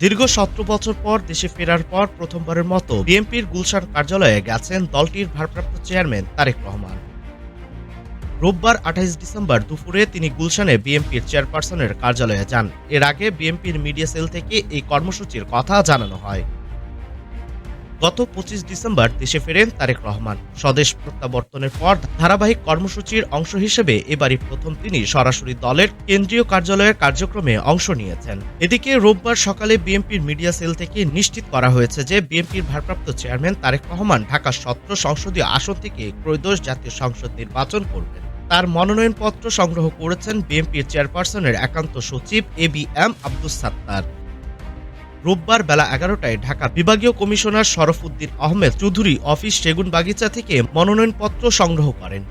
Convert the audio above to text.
দীর্ঘ ১৭ বছর পর দেশে ফেরার পর প্রথমবারের মতো বিএনপির গুলশান কার্যালয়ে গেছেন দলটির ভারপ্রাপ্ত চেয়ারম্যান তারেক রহমান। রোববার ২৮ ডিসেম্বর দুপুরে তিনি গুলশানে বিএনপির চেয়ারপারসনের কার্যালয়ে যান। এর আগে বিএনপির মিডিয়া সেল থেকে এই কর্মসূচির কথা জানানো হয়। গত ২৫ ডিসেম্বর দেশে ফেরেন তারেক রহমান। স্বদেশ প্রত্যাবর্তনের পর ধারাবাহিক কর্মসূচির অংশ হিসেবে এবারই প্রথম তিনি সরাসরি দলের কেন্দ্রীয় কার্যালয়ের কার্যক্রমে অংশ নিয়েছেন। এদিকে রোববার সকালে বিএনপির মিডিয়া সেল থেকে নিশ্চিত করা হয়েছে যে বিএনপির ভারপ্রাপ্ত চেয়ারম্যান তারেক রহমান ঢাকা ১৭ সংসদীয় আসন থেকে ত্রয়োদশ জাতীয় সংসদ নির্বাচন করবেন। তার মনোনয়নপত্র সংগ্রহ করেছেন বিএনপির চেয়ারপারসনের একান্ত সচিব এবিএম আব্দুস সাত্তার। রোববার বেলা ১১টায় ঢাকা বিভাগীয় কমিশনার শরফ উদ্দিন আহমেদ চৌধুরী অফিস সেগুনবাগিচা থেকে মনোনয়নপত্র সংগ্রহ করেন।